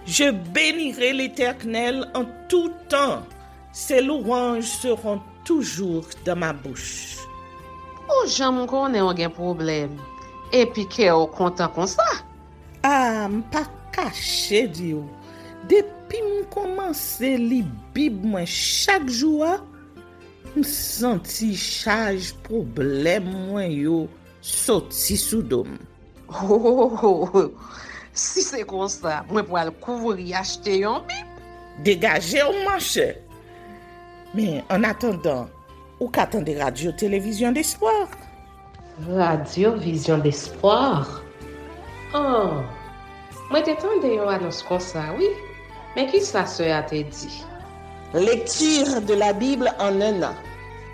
Je bénirai l'Éternel en tout temps. Ses louanges seront toujours dans ma bouche. Oh, j'aime qu'on ait un problème. Et puis qu'elle est content comme ça. Ah, m'pas caché Dieu. Depuis que commence à lire Bible chaque jour, me senti charge problème moi yo sorti sous dôme. Oh, si c'est comme ça, moi pour aller couvrir acheter un Bible. Dégagez au marché. Mais en attendant, ou qu'attendez radio télévision d'espoir? Radio Vision d'Espoir. Oh, moi t'attendais une annonce comme ça, oui. Mais qui ça a te dit? Lecture de la Bible en un an.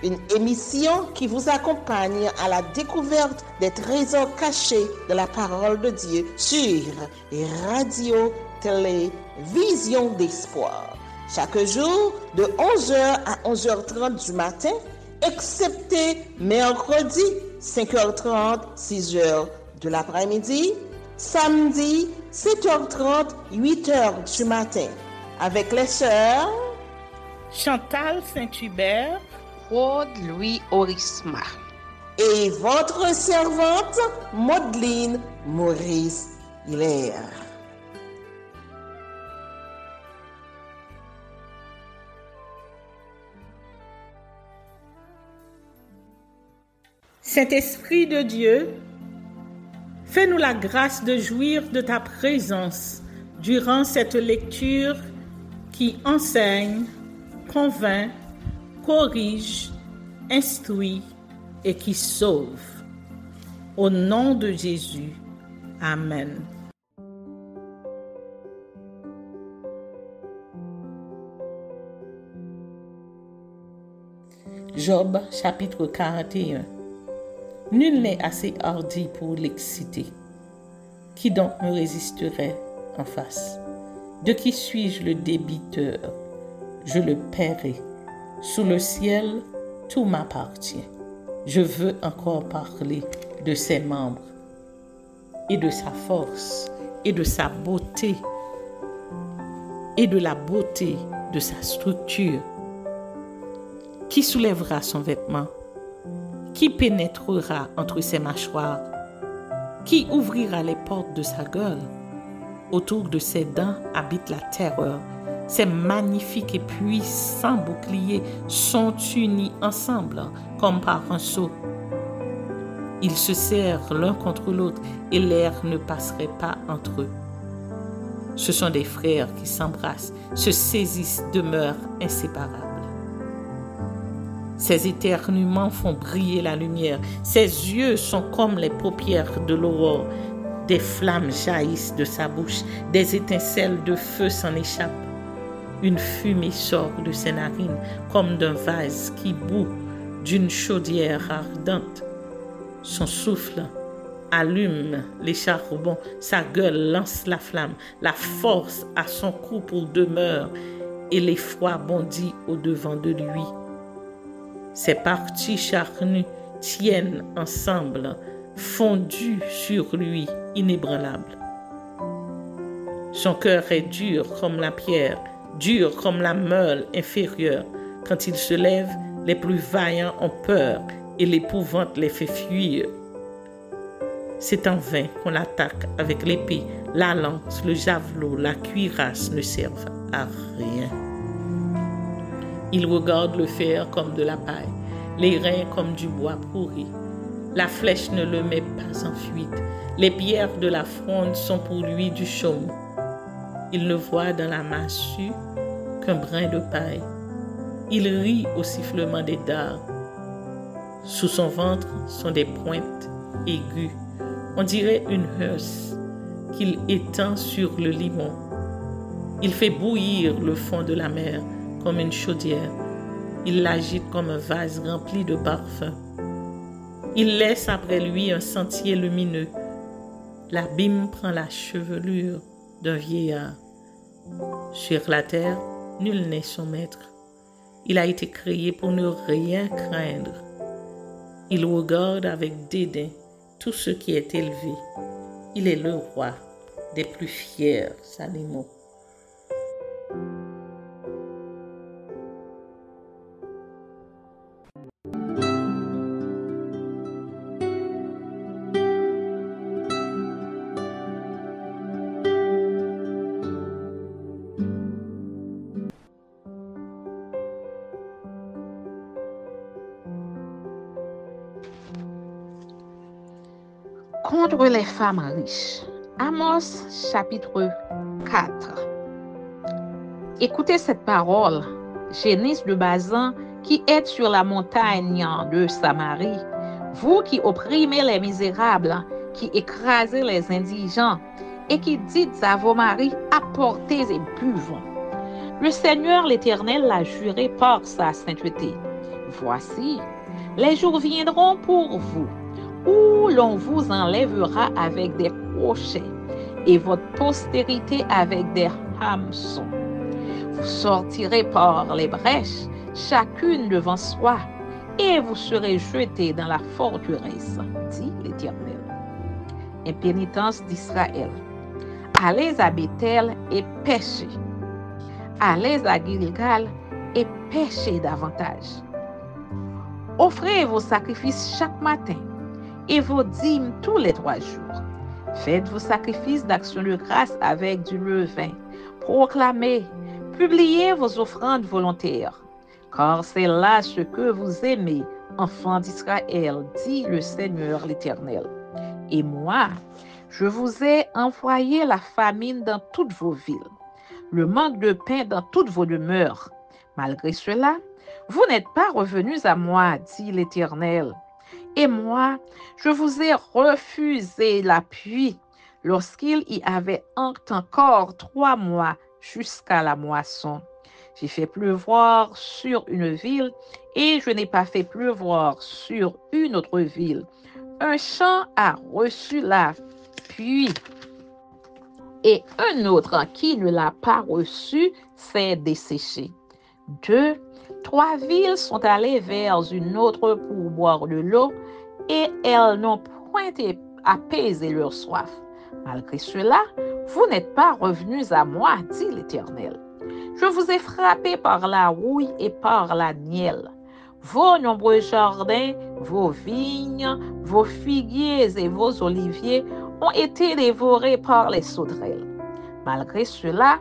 Une émission qui vous accompagne à la découverte des trésors cachés de la parole de Dieu sur Radio Télévision d'Espoir. Chaque jour de 11h à 11h30 du matin, excepté mercredi 5h30, 6h de l'après-midi, samedi 7h30, 8h du matin, avec les sœurs Chantal Saint-Hubert, Claude Louis Orisma et votre servante Maudeline Maurice Hilaire. Saint-Esprit de Dieu, fais-nous la grâce de jouir de ta présence durant cette lecture qui enseigne, convainc, corrige, instruit et qui sauve. Au nom de Jésus. Amen. Job, chapitre 41. Nul n'est assez hardi pour l'exciter. Qui donc me résisterait en face? De qui suis-je le débiteur? Je le paierai. Sous le ciel, tout m'appartient. Je veux encore parler de ses membres et de sa force et de sa beauté et de la beauté de sa structure. Qui soulèvera son vêtement? Qui pénétrera entre ses mâchoires? Qui ouvrira les portes de sa gueule? Autour de ses dents habite la terreur. Ces magnifiques et puissants boucliers sont unis ensemble comme par un seau. Ils se serrent l'un contre l'autre et l'air ne passerait pas entre eux. Ce sont des frères qui s'embrassent, se saisissent, demeurent inséparables. Ses éternuements font briller la lumière. Ses yeux sont comme les paupières de l'aurore. Des flammes jaillissent de sa bouche. Des étincelles de feu s'en échappent. Une fumée sort de ses narines comme d'un vase qui bout d'une chaudière ardente. Son souffle allume les charbons. Sa gueule lance la flamme. La force à son cou pour demeure et l'effroi bondit au-devant de lui. Ses parties charnues tiennent ensemble, fondues sur lui, inébranlables. Son cœur est dur comme la pierre, dur comme la meule inférieure. Quand il se lève, les plus vaillants ont peur et l'épouvante les fait fuir. C'est en vain qu'on l'attaque avec l'épée, la lance, le javelot, la cuirasse ne servent à rien. Il regarde le fer comme de la paille, les reins comme du bois pourri. La flèche ne le met pas en fuite. Les pierres de la fronde sont pour lui du chaume. Il ne voit dans la massue qu'un brin de paille. Il rit au sifflement des dards. Sous son ventre sont des pointes aiguës. On dirait une heuse qu'il étend sur le limon. Il fait bouillir le fond de la mer comme une chaudière. Il l'agite comme un vase rempli de parfums. Il laisse après lui un sentier lumineux. L'abîme prend la chevelure d'un vieillard. Sur la terre, nul n'est son maître. Il a été créé pour ne rien craindre. Il regarde avec dédain tout ce qui est élevé. Il est le roi des plus fiers animaux. contre les femmes riches. Amos chapitre 4. Écoutez cette parole, génisse de Bazan, qui êtes sur la montagne de Samarie, vous qui opprimez les misérables, qui écrasez les indigents, et qui dites à vos maris, apportez et buvons. Le Seigneur l'Éternel l'a juré par sa sainteté. Voici, les jours viendront pour vous, où l'on vous enlèvera avec des crochets, et votre postérité avec des hameçons. Vous sortirez par les brèches, chacune devant soi, et vous serez jetés dans la forteresse, dit l'Éternel. Impénitence d'Israël. Allez à Béthel et péchez. Allez à Gilgal et péchez davantage. Offrez vos sacrifices chaque matin et vos dîmes tous les 3 jours. Faites vos sacrifices d'action de grâce avec du levain. Proclamez, publiez vos offrandes volontaires, car c'est là ce que vous aimez, enfants d'Israël, dit le Seigneur l'Éternel. Et moi, je vous ai envoyé la famine dans toutes vos villes, le manque de pain dans toutes vos demeures. Malgré cela, vous n'êtes pas revenus à moi, dit l'Éternel. Et moi, je vous ai refusé l'appui lorsqu'il y avait encore 3 mois jusqu'à la moisson. J'ai fait pleuvoir sur une ville et je n'ai pas fait pleuvoir sur une autre ville. Un champ a reçu la pluie et un autre qui ne l'a pas reçu s'est desséché. 2, 3 villes sont allées vers une autre pour boire de l'eau et elles n'ont point apaisé leur soif. Malgré cela, vous n'êtes pas revenus à moi, dit l'Éternel. Je vous ai frappé par la rouille et par la nielle. Vos nombreux jardins, vos vignes, vos figuiers et vos oliviers ont été dévorés par les sauterelles. Malgré cela,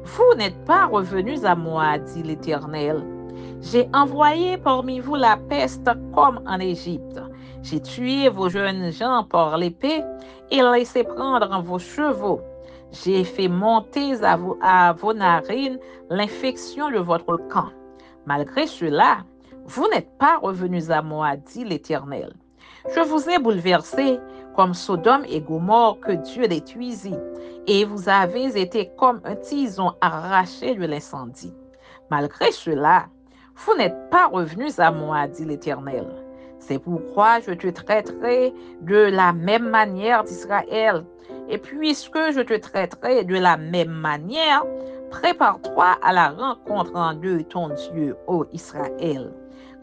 vous n'êtes pas revenus à moi, dit l'Éternel. J'ai envoyé parmi vous la peste comme en Égypte. J'ai tué vos jeunes gens par l'épée et laissé prendre vos chevaux. J'ai fait monter à vos narines l'infection de votre camp. Malgré cela, vous n'êtes pas revenus à moi, dit l'Éternel. Je vous ai bouleversés comme Sodome et Gomorrhe que Dieu détruisit, et vous avez été comme un tison arraché de l'incendie. Malgré cela, vous n'êtes pas revenus à moi, dit l'Éternel. C'est pourquoi je te traiterai de la même manière d'Israël. Et puisque je te traiterai de la même manière, prépare-toi à la rencontre de ton Dieu, ô Israël.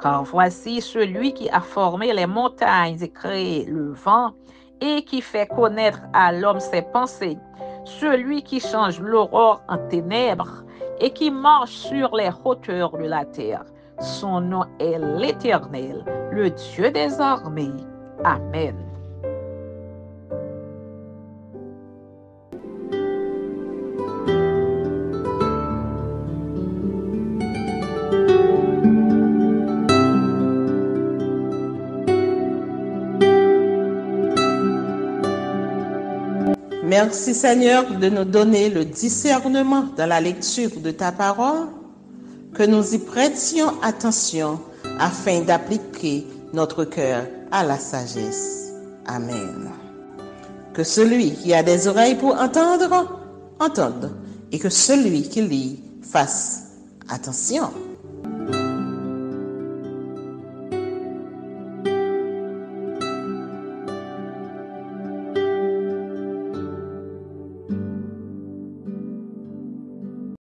Car voici celui qui a formé les montagnes et créé le vent, et qui fait connaître à l'homme ses pensées, celui qui change l'aurore en ténèbres, et qui marche sur les hauteurs de la terre. Son nom est l'Éternel, le Dieu des armées. Amen. Merci Seigneur de nous donner le discernement dans la lecture de ta parole, que nous y prêtions attention afin d'appliquer notre cœur à la sagesse. Amen. Que celui qui a des oreilles pour entendre, entende, et que celui qui lit fasse attention.